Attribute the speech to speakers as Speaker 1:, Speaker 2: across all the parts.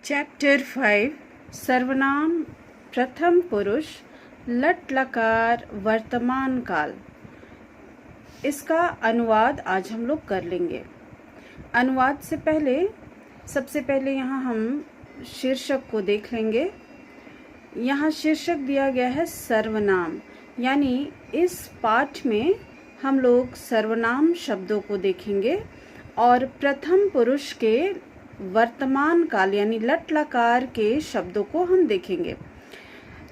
Speaker 1: Chapter 5 सर्वनाम प्रथम पुरुष लट लकार वर्तमान काल। इसका अनुवाद आज हम लोग कर लेंगे। अनुवाद से पहले सबसे पहले यहाँ हम शीर्षक को देख लेंगे। यहाँ शीर्षक दिया गया है सर्वनाम, यानी इस पाठ में हम लोग सर्वनाम शब्दों को देखेंगे और प्रथम पुरुष के वर्तमान काल यानी लट लकार के शब्दों को हम देखेंगे।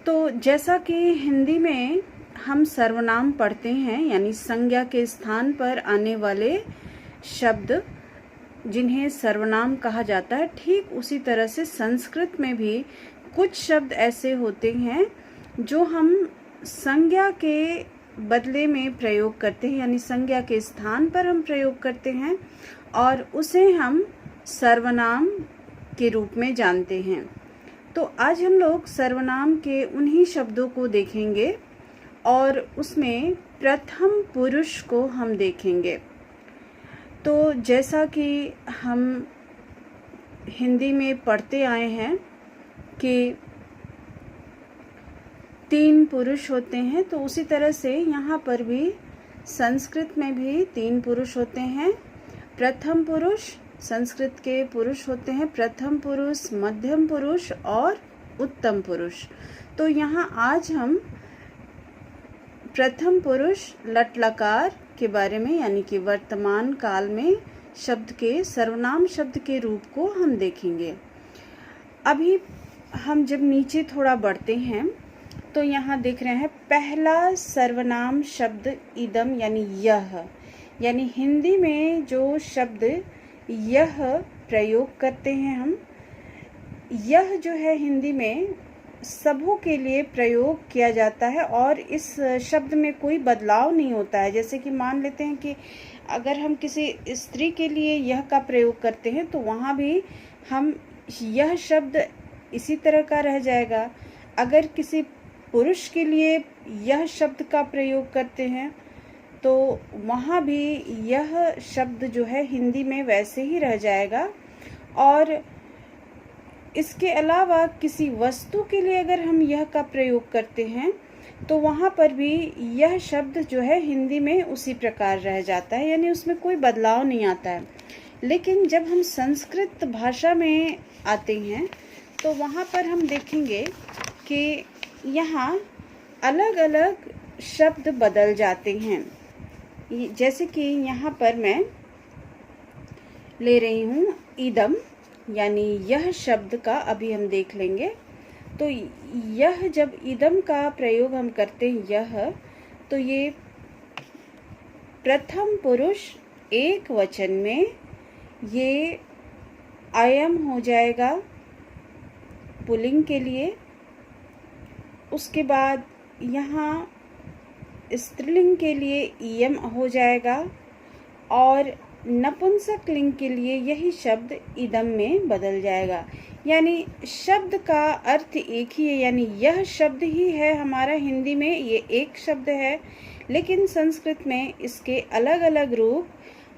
Speaker 1: तो जैसा कि हिंदी में हम सर्वनाम पढ़ते हैं यानी संज्ञा के स्थान पर आने वाले शब्द जिन्हें सर्वनाम कहा जाता है, ठीक उसी तरह से संस्कृत में भी कुछ शब्द ऐसे होते हैं जो हम संज्ञा के बदले में प्रयोग करते हैं, यानी संज्ञा के स्थान पर हम प्रयोग करते हैं और उसे हम सर्वनाम के रूप में जानते हैं। तो आज हम लोग सर्वनाम के उन्हीं शब्दों को देखेंगे और उसमें प्रथम पुरुष को हम देखेंगे। तो जैसा कि हम हिंदी में पढ़ते आए हैं कि 3 पुरुष होते हैं, तो उसी तरह से यहाँ पर भी संस्कृत में भी 3 पुरुष होते हैं। प्रथम पुरुष, संस्कृत के पुरुष होते हैं प्रथम पुरुष, मध्यम पुरुष और उत्तम पुरुष। तो यहाँ आज हम प्रथम पुरुष लट लकार के बारे में यानी कि वर्तमान काल में शब्द के सर्वनाम शब्द के रूप को हम देखेंगे। अभी हम जब नीचे थोड़ा बढ़ते हैं तो यहाँ देख रहे हैं पहला सर्वनाम शब्द इदम यानी यह, यानी हिंदी में जो शब्द यह प्रयोग करते हैं हम, यह जो है हिंदी में सबों के लिए प्रयोग किया जाता है और इस शब्द में कोई बदलाव नहीं होता है। जैसे कि मान लेते हैं कि अगर हम किसी स्त्री के लिए यह का प्रयोग करते हैं तो वहाँ भी हम यह शब्द इसी तरह का रह जाएगा। अगर किसी पुरुष के लिए यह शब्द का प्रयोग करते हैं तो वहाँ भी यह शब्द जो है हिंदी में वैसे ही रह जाएगा। और इसके अलावा किसी वस्तु के लिए अगर हम यह का प्रयोग करते हैं तो वहाँ पर भी यह शब्द जो है हिंदी में उसी प्रकार रह जाता है, यानी उसमें कोई बदलाव नहीं आता है। लेकिन जब हम संस्कृत भाषा में आते हैं तो वहाँ पर हम देखेंगे कि यहाँ अलग अलग शब्द बदल जाते हैं। जैसे कि यहाँ पर मैं ले रही हूँ इदम, यानी यह शब्द का अभी हम देख लेंगे। तो यह जब इदम का प्रयोग हम करते हैं यह, तो ये प्रथम पुरुष एक वचन में ये अयम हो जाएगा पुल्लिंग के लिए। उसके बाद यहाँ स्त्रीलिंग के लिए इयम हो जाएगा और नपुंसक लिंग के लिए यही शब्द इदम में बदल जाएगा। यानी शब्द का अर्थ एक ही है, यानी यह शब्द ही है हमारा हिंदी में, ये एक शब्द है, लेकिन संस्कृत में इसके अलग अलग रूप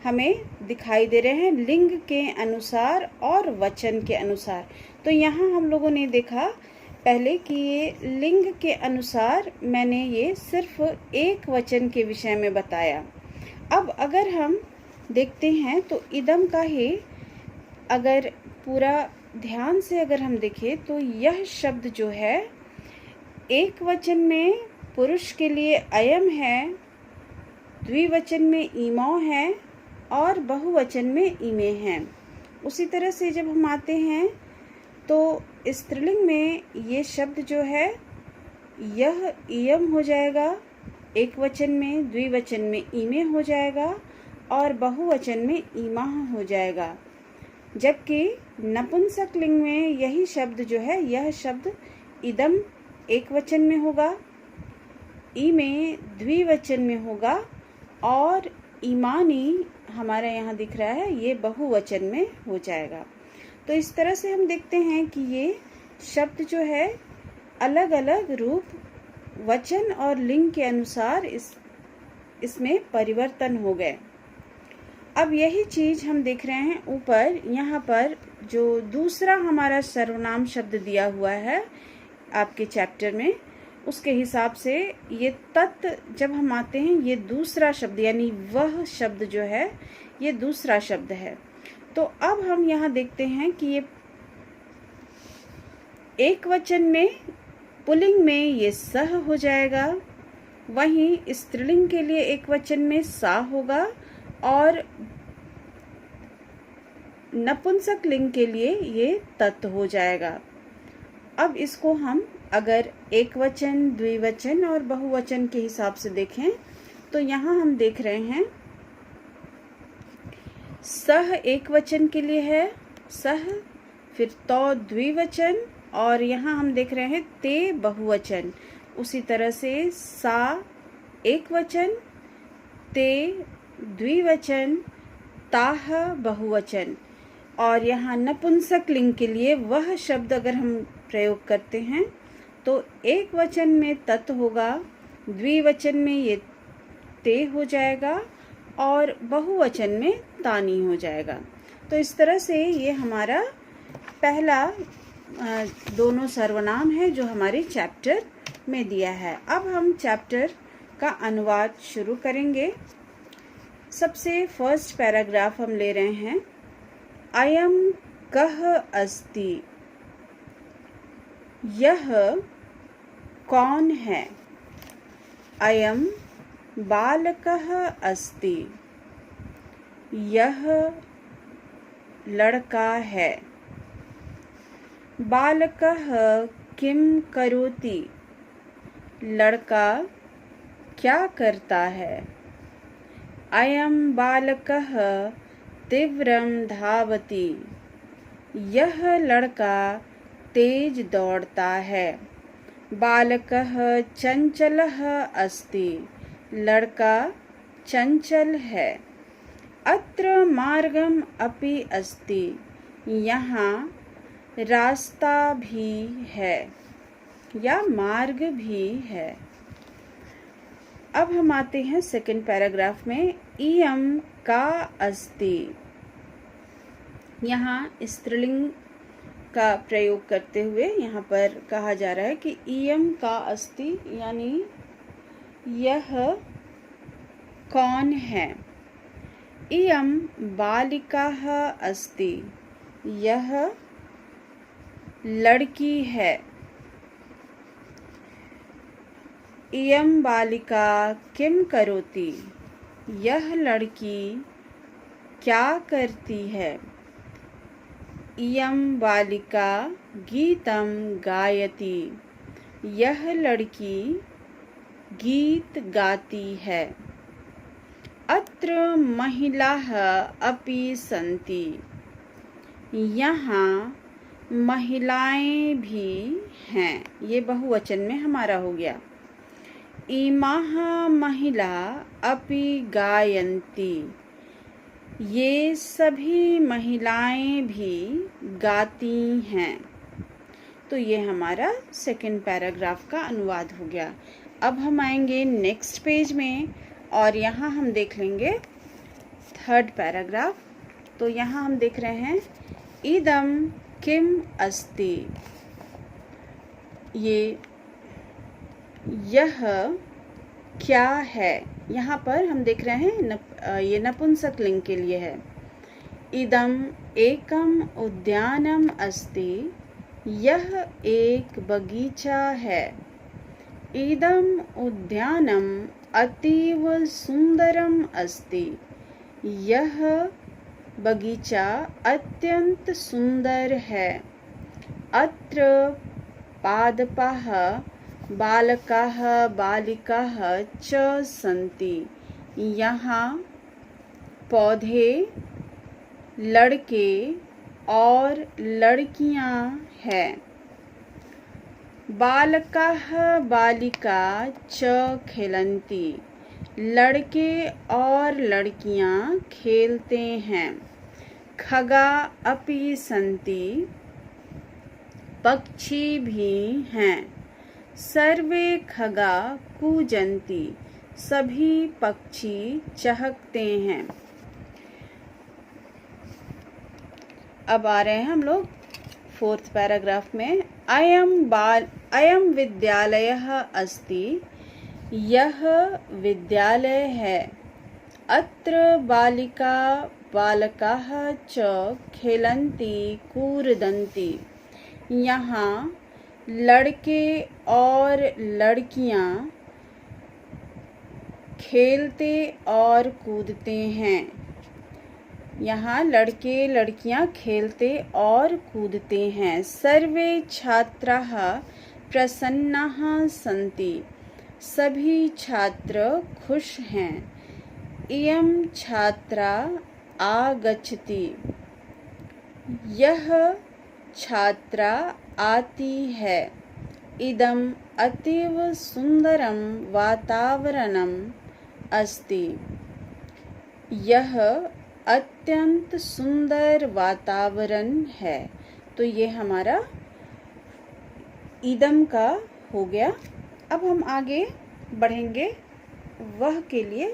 Speaker 1: हमें दिखाई दे रहे हैं लिंग के अनुसार और वचन के अनुसार। तो यहाँ हम लोगों ने देखा पहले कि ये लिंग के अनुसार मैंने ये सिर्फ एक वचन के विषय में बताया। अब अगर हम देखते हैं तो इदम का ही अगर पूरा ध्यान से अगर हम देखें तो यह शब्द जो है एक वचन में पुरुष के लिए अयम है, द्विवचन में ईमौ है और बहुवचन में ईमे हैं। उसी तरह से जब हम आते हैं तो स्त्रीलिंग में ये शब्द जो है यह इयम हो जाएगा, एक वचन में, द्विवचन में ईमे हो जाएगा और बहुवचन में ईमा हो जाएगा। जबकि नपुंसक लिंग में यही शब्द जो है यह शब्द इदम एक वचन में होगा, ईमे द्विवचन में होगा और ईमानी हमारा यहाँ दिख रहा है ये बहुवचन में हो जाएगा। तो इस तरह से हम देखते हैं कि ये शब्द जो है अलग अलग रूप वचन और लिंग के अनुसार इसमें परिवर्तन हो गए। अब यही चीज़ हम देख रहे हैं ऊपर, यहाँ पर जो दूसरा हमारा सर्वनाम शब्द दिया हुआ है आपके चैप्टर में, उसके हिसाब से ये तत् जब हम आते हैं, ये दूसरा शब्द यानी वह शब्द जो है ये दूसरा शब्द है। तो अब हम यहाँ देखते हैं कि ये एक वचन में, पुल्लिंग में ये सह हो जाएगा, वहीं स्त्रीलिंग के लिए एक वचन में सा होगा, और नपुंसक लिंग के लिए ये तत् हो जाएगा। अब इसको हम अगर एक वचन, द्विवचन और बहुवचन के हिसाब से देखें तो यहाँ हम देख रहे हैं सह एक वचन के लिए है सह, फिर तो द्विवचन, और यहाँ हम देख रहे हैं ते बहुवचन। उसी तरह से सा एक वचन, ते द्विवचन, ताह बहुवचन। और यहाँ नपुंसक लिंग के लिए वह शब्द अगर हम प्रयोग करते हैं तो एक वचन में तत् होगा, द्विवचन में ये ते हो जाएगा, और बहुवचन में तानी हो जाएगा। तो इस तरह से ये हमारा पहला दोनों सर्वनाम है जो हमारे चैप्टर में दिया है। अब हम चैप्टर का अनुवाद शुरू करेंगे। सबसे फर्स्ट पैराग्राफ हम ले रहे हैं। अयम कः अस्ति, यह कौन है। अयम बालकः अस्ति, यह लड़का है। बालकः किं करोति, लड़का क्या करता है। अयम बालकः तीव्रं धावति, यह लड़का तेज दौड़ता है। बालकः चंचलः अस्ति, लड़का चंचल है। अत्र मार्गम अपि अस्ति, यहाँ रास्ता भी है या मार्ग भी है। अब हम आते हैं सेकंड पैराग्राफ में। इयम का अस्ति, यहाँ स्त्रीलिंग का प्रयोग करते हुए यहाँ पर कहा जा रहा है कि इयम का अस्ति यानी यह कौन है। इयम बालिकाः अस्ति, यह लड़की है। इयम बालिका किम करोति, यह लड़की क्या करती है। इयम बालिका गीतम गायति, यह लड़की गीत गाती है। अत्र महिलाः अपि सन्ति, यहाँ महिलाएं भी हैं। ये बहुवचन में हमारा हो गया। इमाः महिला अपि गायन्ति, ये सभी महिलाएं भी गाती हैं। तो ये हमारा सेकंड पैराग्राफ का अनुवाद हो गया। अब हम आएंगे नेक्स्ट पेज में और यहाँ हम देख लेंगे थर्ड पैराग्राफ। तो यहाँ हम देख रहे हैं इदम किम अस्ति, यह क्या है। यहाँ पर हम देख रहे हैं ये नपुंसक लिंग के लिए है। इदम एकम उद्यानम अस्ति, यह एक बगीचा है। इदम उद्यानम अतीव सुंदरम अस्ति, यह बगीचा अत्यंत सुंदर है। अत्र पादपाः बालकाः बालिकाः च सन्ति, यहाँ पौधे, लड़के और लड़कियाँ हैं। बालकाः बालिका च खेलन्ति, लड़के और लड़कियाँ खेलते हैं। खगा अपि सन्ति, पक्षी भी हैं। सर्वे खगा कूजन्ति, सभी पक्षी चहकते हैं। अब आ रहे हैं हम लोग 4th पैराग्राफ में। अयम विद्यालयः अस्ति, यह विद्यालय है। अत्र बालिका बालकाः च खेलन्ति कूर्दन्ति, यहाँ लड़के और लड़कियाँ खेलते और कूदते हैं। यहाँ लड़के लड़कियाँ खेलते और कूदते हैं। सर्वे छात्राः प्रसन्नाः सन्ति, सभी छात्र खुश हैं। इयं छात्रा आगच्छति, यह छात्रा आती है। इदम् अतीव सुंदरं वातावरणम् अस्ति, यह अत्यंत सुंदर वातावरण है। तो ये हमारा इदम का हो गया। अब हम आगे बढ़ेंगे वह के लिए।